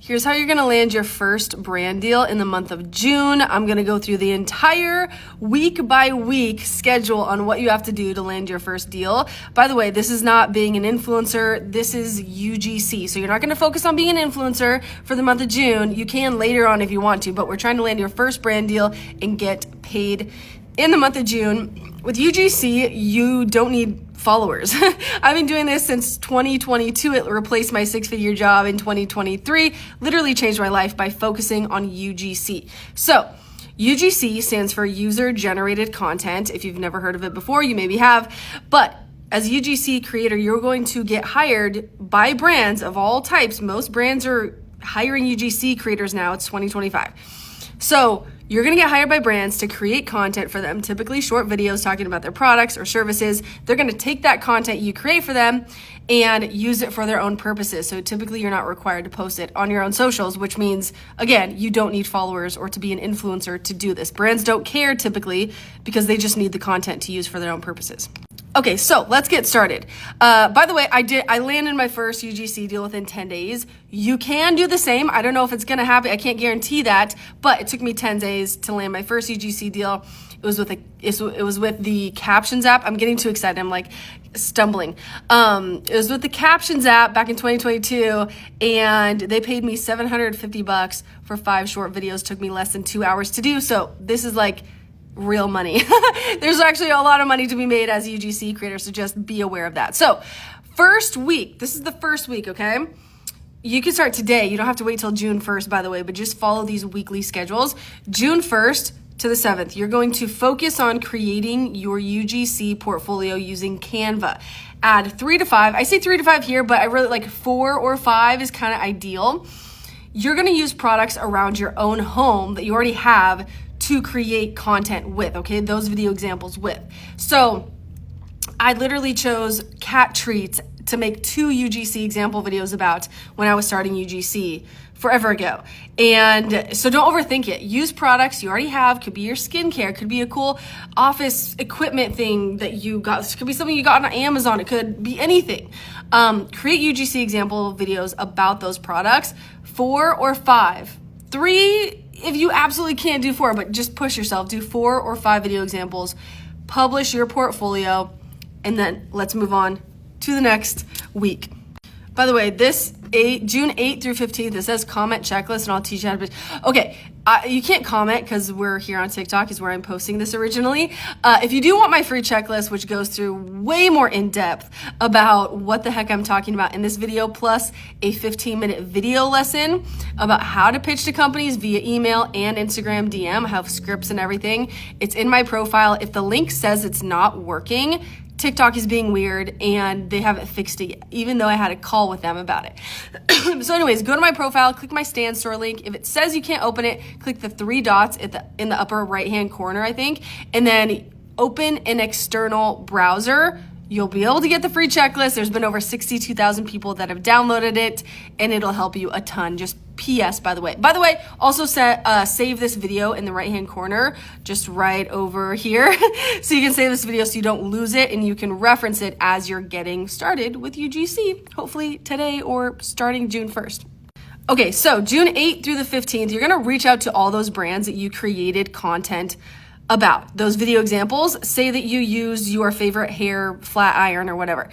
Here's how you're gonna land your first brand deal in the month of June. I'm gonna go through the entire week by week schedule on what you have to do to land your first deal. By the way, this is not being an influencer, this is UGC. So you're not gonna focus on being an influencer for the month of June. You can later on if you want to, but we're trying to land your first brand deal and get paid in the month of June. With UGC, you don't need followers. I've been doing this since 2022. It replaced my 6-figure job in 2023. Literally changed my life by focusing on UGC. So UGC stands for user generated content. If you've never heard of it before, you maybe have, but as a UGC creator, you're going to get hired by brands of all types. Most brands are hiring UGC creators now. It's 2025. So you're gonna get hired by brands to create content for them, typically short videos talking about their products or services. They're gonna take that content you create for them and use it for their own purposes. So typically you're not required to post it on your own socials, which means, again, you don't need followers or to be an influencer to do this. Brands don't care typically because they just need the content to use for their own purposes. Okay, so let's get started. By the way, I landed my first UGC deal within 10 days. You can do the same. I don't know if it's gonna happen. I can't guarantee that, but it took me 10 days to land my first UGC deal. It was with the Captions app. I'm getting too excited. I'm like stumbling. It was with the Captions app back in 2022, and they paid me $750 for 5 short videos. Took me less than 2 hours to do. So this is like real money. There's actually a lot of money to be made as a UGC creator, so just be aware of that. So first week, this is the first week, okay? You can start today. You don't have to wait till June 1st, by the way, but just follow these weekly schedules. June 1st to the 7th, you're going to focus on creating your UGC portfolio using Canva. Add 3 to 5. I say 3 to 5 here, but I really like 4 or 5 is kind of ideal. You're gonna use products around your own home that you already have to create content with, okay? Those video examples with. So I literally chose cat treats to make 2 UGC example videos about when I was starting UGC forever ago. And so don't overthink it. Use products you already have. Could be your skincare, could be a cool office equipment thing that you got. This could be something you got on Amazon. It could be anything. Create UGC example videos about those products. 4 or 5. 3, if you absolutely can't do 4, but just push yourself, do 4 or 5 video examples, publish your portfolio, and then let's move on to the next week. By the way, this June 8th through 15th, it says comment checklist, and I'll teach you how to. Okay, you can't comment because we're here on TikTok is where I'm posting this originally. If you do want my free checklist, which goes through way more in depth about what the heck I'm talking about in this video, plus a 15-minute video lesson about how to pitch to companies via email and Instagram DM. I have scripts and everything. It's in my profile. If the link says it's not working, TikTok is being weird and they haven't fixed it yet, even though I had a call with them about it. So anyways, go to my profile, click my Stan Store link. If it says you can't open it, click the 3 dots in the upper right-hand corner, I think, and then open an external browser. You'll be able to get the free checklist. There's been over 62,000 people that have downloaded it, and it'll help you a ton. Just PS, by the way. By the way, also save this video in the right-hand corner, just right over here. So you can save this video so you don't lose it, and you can reference it as you're getting started with UGC, hopefully today or starting June 1st. Okay, so June 8th through the 15th, you're gonna reach out to all those brands that you created content about. Those video examples, say that you use your favorite hair flat iron or whatever,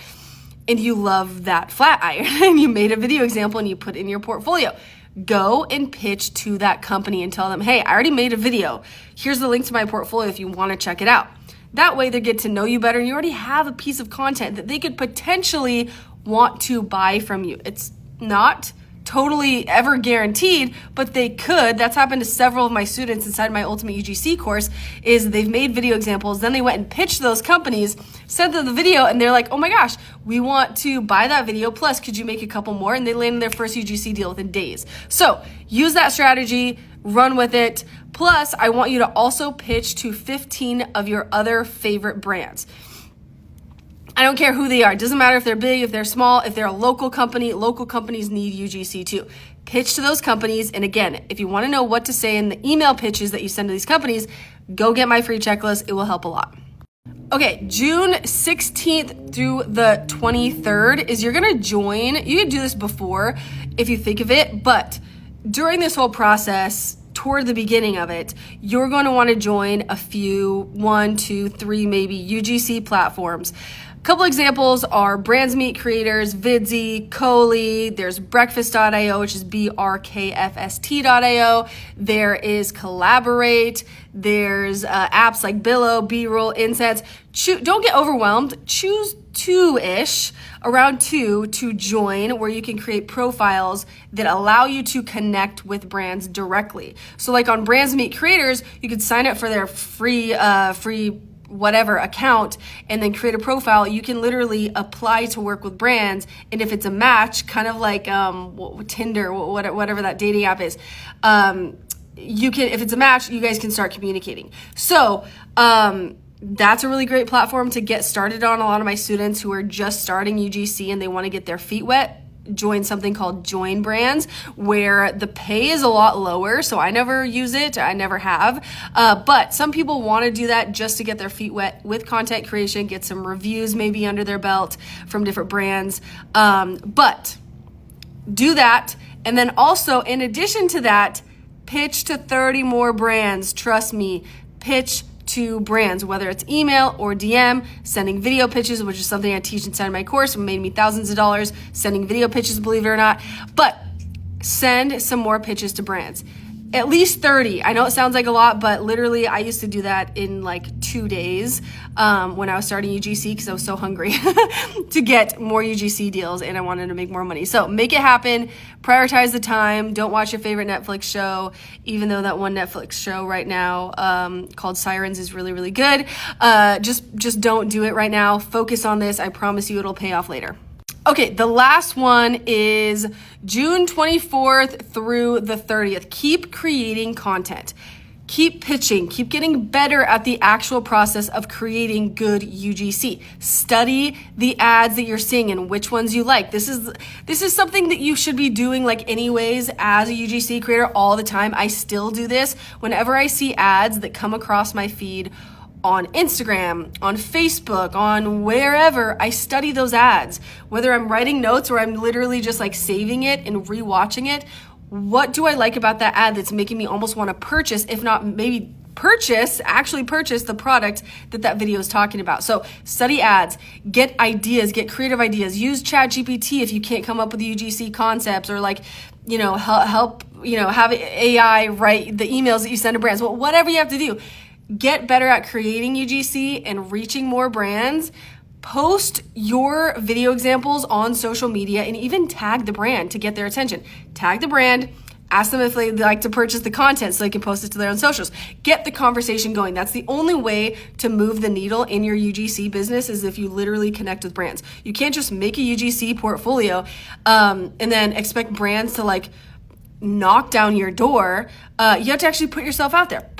and you love that flat iron, and you made a video example and you put it in your portfolio. Go and pitch to that company and tell them, hey, I already made a video. Here's the link to my portfolio if you want to check it out. That way they get to know you better and you already have a piece of content that they could potentially want to buy from you. It's not totally ever guaranteed, but they could. That's happened to several of my students inside my Ultimate UGC course, is they've made video examples, then they went and pitched those companies, sent them the video, and they're like, oh my gosh, we want to buy that video, plus could you make a couple more? And they landed their first UGC deal within days. So use that strategy, run with it. Plus, I want you to also pitch to 15 of your other favorite brands. I don't care who they are. It doesn't matter if they're big, if they're small, if they're a local company. Local companies need UGC too. Pitch to those companies. And again, if you want to know what to say in the email pitches that you send to these companies, go get my free checklist. It will help a lot. Okay, June 16th through the 23rd is you're going to join. You can do this before if you think of it, but during this whole process, toward the beginning of it, you're going to want to join a few, 1, 2, 3, maybe UGC platforms. A couple examples are Brands Meet Creators, Vidsy, Coley, there's Breakfast.io, which is BRKFST.io. There is Collaborate. There's apps like Billo, B-Roll, Incense. Don't get overwhelmed. Choose two-ish, around 2 to join, where you can create profiles that allow you to connect with brands directly. So like on Brands Meet Creators, you could sign up for their free whatever account and then create a profile. You can literally apply to work with brands, and if it's a match, kind of like Tinder, whatever that dating app is, you can, if it's a match, you guys can start communicating. So that's a really great platform to get started on. A lot of my students who are just starting UGC and they want to get their feet wet join something called Join Brands, where the pay is a lot lower. So I never use it. I never have. But some people want to do that just to get their feet wet with content creation, get some reviews maybe under their belt from different brands. But do that. And then also, in addition to that, pitch to 30 more brands. Trust me, pitch to brands, whether it's email or DM, sending video pitches, which is something I teach inside my course. It made me thousands of dollars sending video pitches, believe it or not. But send some more pitches to brands. At least 30. I know it sounds like a lot, but literally I used to do that in like 2 days when I was starting UGC, because I was so hungry to get more UGC deals and I wanted to make more money. So make it happen. Prioritize the time. Don't watch your favorite Netflix show, even though that one Netflix show right now called Sirens is really, really good. Just don't do it right now. Focus on this. I promise you it'll pay off later. Okay, the last one is June 24th through the 30th. Keep creating content. Keep pitching. Keep getting better at the actual process of creating good UGC. Study the ads that you're seeing and which ones you like. This is something that you should be doing like anyways as a UGC creator all the time. I still do this. Whenever I see ads that come across my feed on Instagram, on Facebook, on wherever, I study those ads. Whether I'm writing notes or I'm literally just like saving it and rewatching it, what do I like about that ad that's making me almost want to purchase, if not maybe actually purchase the product that video is talking about. So study ads, get ideas, get creative ideas, use ChatGPT if you can't come up with UGC concepts, or like, help, have AI write the emails that you send to brands. Well, whatever you have to do. Get better at creating UGC and reaching more brands. Post your video examples on social media and even tag the brand to get their attention. Tag the brand, ask them if they'd like to purchase the content so they can post it to their own socials. Get the conversation going. That's the only way to move the needle in your UGC business, is if you literally connect with brands. You can't just make a UGC portfolio and then expect brands to like knock down your door. You have to actually put yourself out there.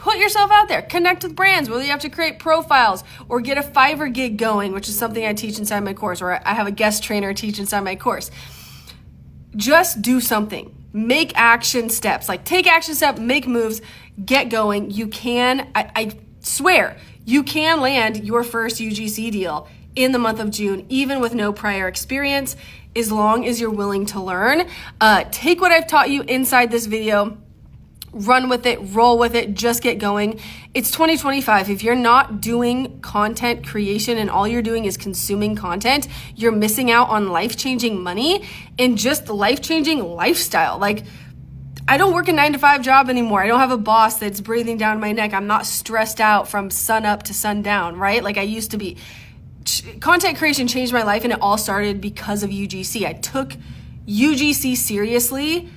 Connect with brands, whether you have to create profiles or get a Fiverr gig going, which is something I teach inside my course, or I have a guest trainer teach inside my course. Just do something. Make action steps. Like take action step, make moves, get going. You can, I swear, you can land your first UGC deal in the month of June, even with no prior experience, as long as you're willing to learn. Take what I've taught you inside this video, run with it, roll with it, just get going. It's 2025. If you're not doing content creation and all you're doing is consuming content, you're missing out on life-changing money and just life-changing lifestyle. Like, I don't work a 9-to-5 job anymore. I don't have a boss that's breathing down my neck. I'm not stressed out from sun up to sundown, right? Like I used to be. Content creation changed my life, and it all started because of UGC. I took UGC seriously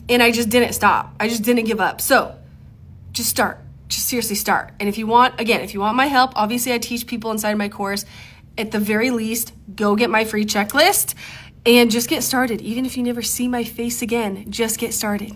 and I just didn't stop. I just didn't give up. So just start. Just seriously start. And if you want my help, obviously I teach people inside my course. At the very least, go get my free checklist and just get started. Even if you never see my face again, just get started.